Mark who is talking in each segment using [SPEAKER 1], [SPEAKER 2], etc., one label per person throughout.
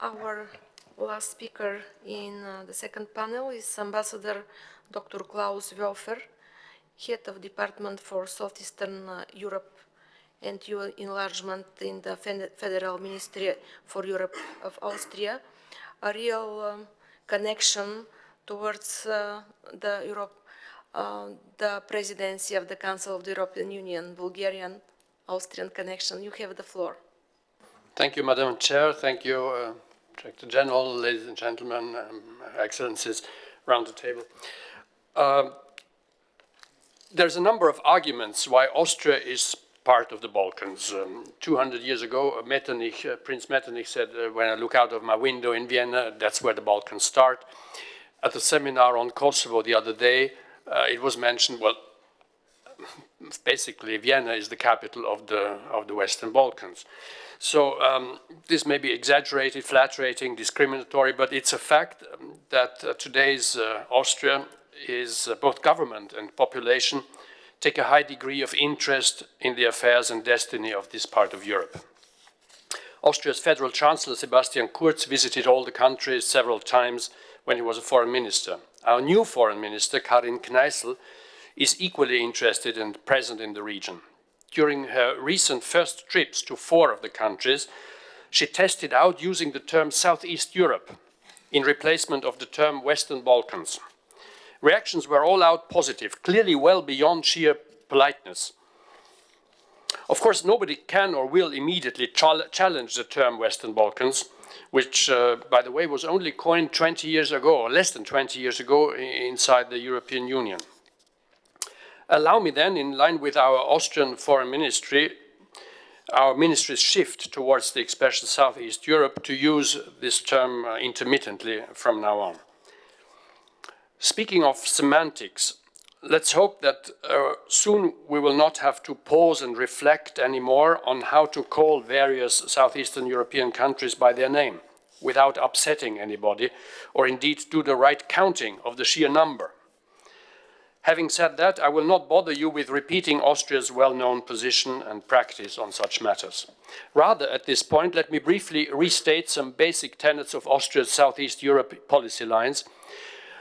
[SPEAKER 1] Our last speaker in the second panel is Ambassador Dr. Klaus Wölfer, Head of Department for Southeastern Europe and EU Enlargement in the Federal Ministry for Europe of Austria, a real connection towards the presidency of the Council of the European Union, Bulgarian-Austrian connection. You have the floor.
[SPEAKER 2] Thank you, Madam Chair. Thank you, Director General, ladies and gentlemen, excellencies around the table. There's a number of arguments why Austria is part of the Balkans. 200 years ago, Prince Metternich said, when I look out of my window in Vienna, that's where the Balkans start. At the seminar on Kosovo the other day, it was mentioned, well, basically Vienna is the capital of the Western Balkans. So this may be exaggerated, flattering, discriminatory, but it's a fact that today's Austria is both government and population take a high degree of interest in the affairs and destiny of this part of Europe. Austria's Federal Chancellor Sebastian Kurz visited all the countries several times when he was a foreign minister. Our new foreign minister, Karin Kneißl, is equally interested and present in the region. During her recent first trips to 4 of the countries, she tested out using the term Southeast Europe in replacement of the term Western Balkans. Reactions were all out positive, clearly well beyond sheer politeness. Of course, nobody can or will immediately challenge the term Western Balkans, which, by the way, was only coined 20 years ago, or less than 20 years ago, inside the European Union. Allow me then, in line with our Austrian Foreign Ministry, our ministry's shift towards the expression Southeast Europe, to use this term intermittently from now on. Speaking of semantics, let's hope that soon we will not have to pause and reflect anymore on how to call various Southeastern European countries by their name without upsetting anybody, or indeed do the right counting of the sheer number. Having said that, I will not bother you with repeating Austria's well-known position and practice on such matters. Rather, at this point, let me briefly restate some basic tenets of Austria's Southeast Europe policy lines,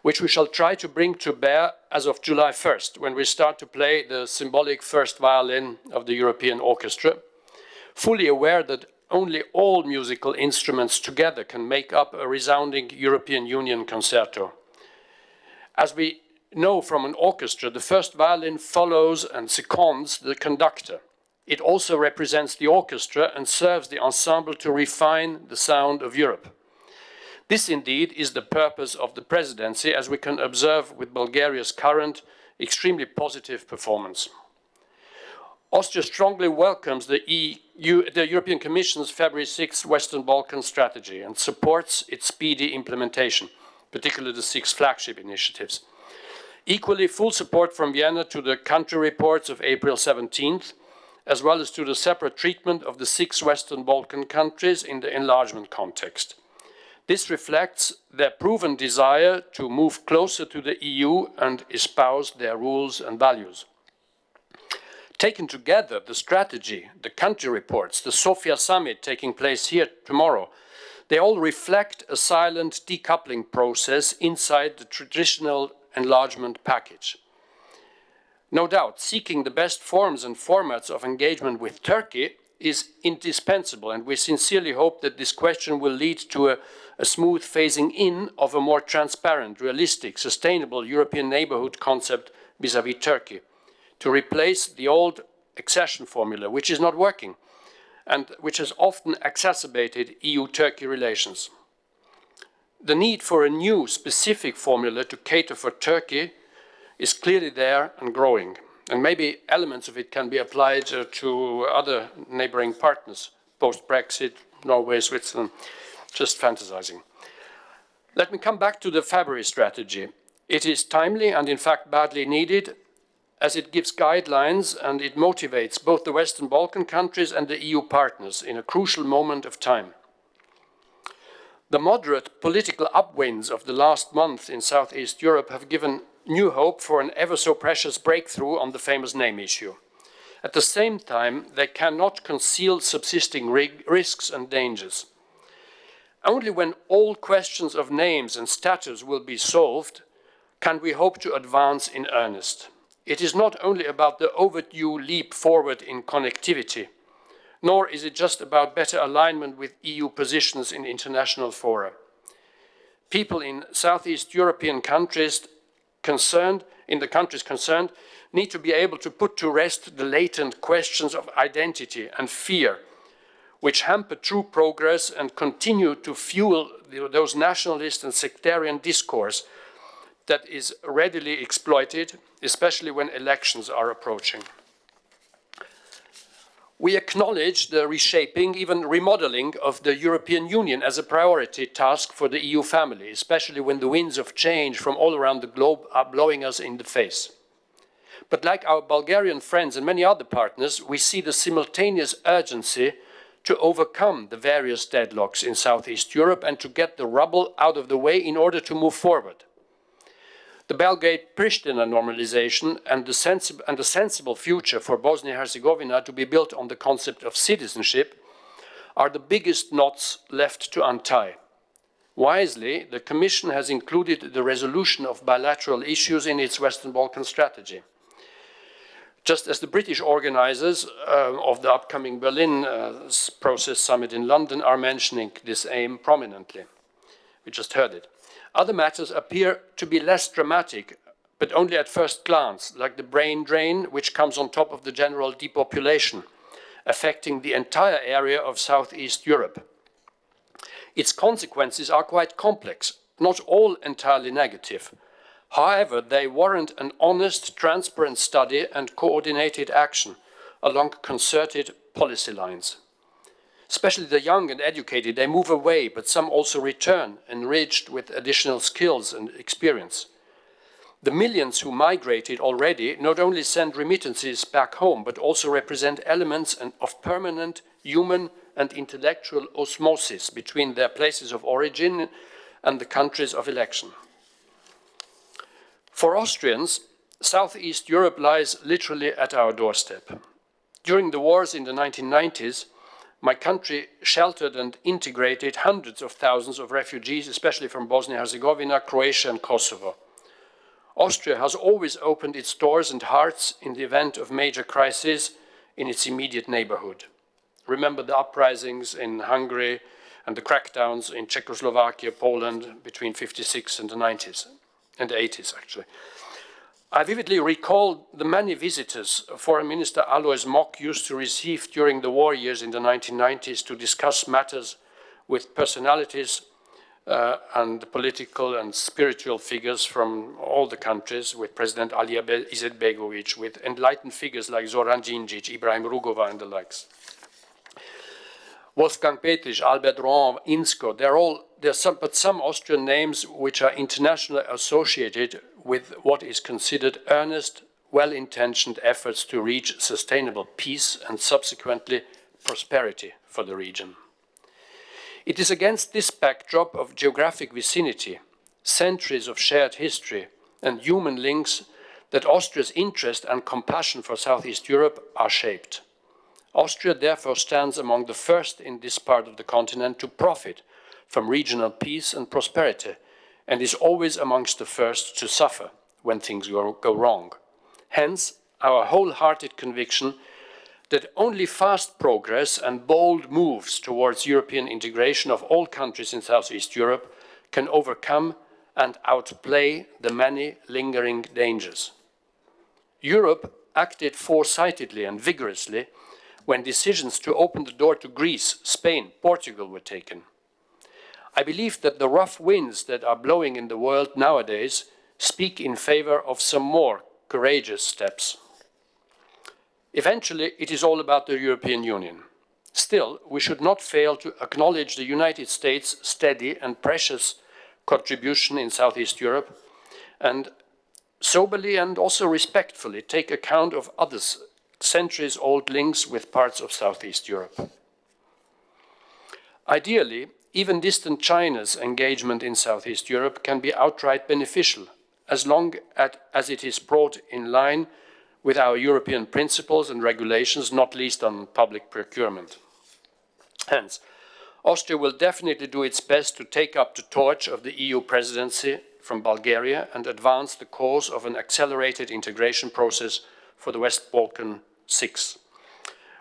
[SPEAKER 2] which we shall try to bring to bear as of July 1st, when we start to play the symbolic first violin of the European orchestra, fully aware that only all musical instruments together can make up a resounding European Union concerto. As we know from an orchestra, the first violin follows and seconds the conductor. It also represents the orchestra and serves the ensemble to refine the sound of Europe. This indeed is the purpose of the presidency, as we can observe with Bulgaria's current extremely positive performance. Austria strongly welcomes the European Commission's February 6 Western Balkan strategy and supports its speedy implementation, particularly the 6 flagship initiatives. Equally, full support from Vienna to the country reports of April 17th, as well as to the separate treatment of the 6 Western Balkan countries in the enlargement context. This reflects their proven desire to move closer to the EU and espouse their rules and values. Taken together, the strategy, the country reports, the Sofia summit taking place here tomorrow, they all reflect a silent decoupling process inside the traditional enlargement package. No doubt, seeking the best forms and formats of engagement with Turkey is indispensable, and we sincerely hope that this question will lead to a smooth phasing in of a more transparent, realistic, sustainable European neighborhood concept vis-à-vis Turkey, to replace the old accession formula, which is not working, and which has often exacerbated EU-Turkey relations. The need for a new specific formula to cater for Turkey is clearly there and growing. And maybe elements of it can be applied to other neighboring partners, post-Brexit, Norway, Switzerland, just fantasizing. Let me come back to the February strategy. It is timely and in fact badly needed, as it gives guidelines and it motivates both the Western Balkan countries and the EU partners in a crucial moment of time. The moderate political upwinds of the last month in Southeast Europe have given new hope for an ever-so-precious breakthrough on the famous name issue. At the same time, they cannot conceal subsisting risks and dangers. Only when all questions of names and status will be solved can we hope to advance in earnest. It is not only about the overdue leap forward in connectivity, nor is it just about better alignment with EU positions in international fora. People in Southeast European countries concerned, need to be able to put to rest the latent questions of identity and fear, which hamper true progress and continue to fuel those nationalist and sectarian discourse that is readily exploited, especially when elections are approaching. We acknowledge the reshaping, even remodeling of the European Union as a priority task for the EU family, especially when the winds of change from all around the globe are blowing us in the face. But like our Bulgarian friends and many other partners, we see the simultaneous urgency to overcome the various deadlocks in Southeast Europe and to get the rubble out of the way in order to move forward. The Belgrade-Pristina normalization and the sensible future for Bosnia-Herzegovina to be built on the concept of citizenship are the biggest knots left to untie. Wisely, the Commission has included the resolution of bilateral issues in its Western Balkan strategy. Just as the British organizers of the upcoming Berlin Process Summit in London are mentioning this aim prominently. We just heard it. Other matters appear to be less dramatic, but only at first glance, like the brain drain, which comes on top of the general depopulation, affecting the entire area of Southeast Europe. Its consequences are quite complex, not all entirely negative. However, they warrant an honest, transparent study and coordinated action along concerted policy lines. Especially the young and educated, they move away, but some also return, enriched with additional skills and experience. The millions who migrated already not only send remittances back home, but also represent elements of permanent human and intellectual osmosis between their places of origin and the countries of election. For Austrians, Southeast Europe lies literally at our doorstep. During the wars in the 1990s, my country sheltered and integrated hundreds of thousands of refugees, especially from Bosnia-Herzegovina, Croatia and Kosovo. Austria has always opened its doors and hearts in the event of major crises in its immediate neighborhood. Remember the uprisings in Hungary and the crackdowns in Czechoslovakia, Poland between 1956 and the 90s, and the 80s actually. I vividly recall the many visitors Foreign Minister Alois Mock used to receive during the war years in the 1990s to discuss matters with personalities and political and spiritual figures from all the countries, with President Alija Izetbegovic, with enlightened figures like Zoran Đinđić, Ibrahim Rugova and the likes. Wolfgang Petritsch, Albert Rohan, Insko, but some Austrian names which are internationally associated with what is considered earnest, well-intentioned efforts to reach sustainable peace and subsequently prosperity for the region. It is against this backdrop of geographic vicinity, centuries of shared history, and human links that Austria's interest and compassion for Southeast Europe are shaped. Austria therefore stands among the first in this part of the continent to profit from regional peace and prosperity, and is always amongst the first to suffer when things go wrong. Hence, our wholehearted conviction that only fast progress and bold moves towards European integration of all countries in Southeast Europe can overcome and outplay the many lingering dangers. Europe acted foresightedly and vigorously when decisions to open the door to Greece, Spain, Portugal were taken. I believe that the rough winds that are blowing in the world nowadays speak in favor of some more courageous steps. Eventually, it is all about the European Union. Still, we should not fail to acknowledge the United States' steady and precious contribution in Southeast Europe, and soberly and also respectfully take account of others' centuries-old links with parts of Southeast Europe. Ideally, even distant China's engagement in Southeast Europe can be outright beneficial, as long as it is brought in line with our European principles and regulations, not least on public procurement. Hence, Austria will definitely do its best to take up the torch of the EU presidency from Bulgaria and advance the cause of an accelerated integration process for the West Balkan 6.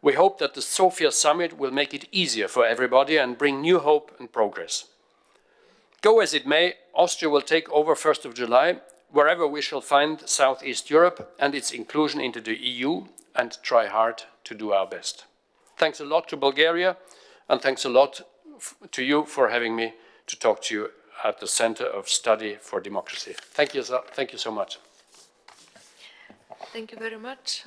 [SPEAKER 2] We hope that the Sofia summit will make it easier for everybody and bring new hope and progress. Go as it may, Austria will take over 1st of July, wherever we shall find Southeast Europe and its inclusion into the EU, and try hard to do our best. Thanks a lot to Bulgaria, and thanks a lot to you for having me to talk to you at the Center of Study for Democracy. Thank you so much.
[SPEAKER 1] Thank you very much.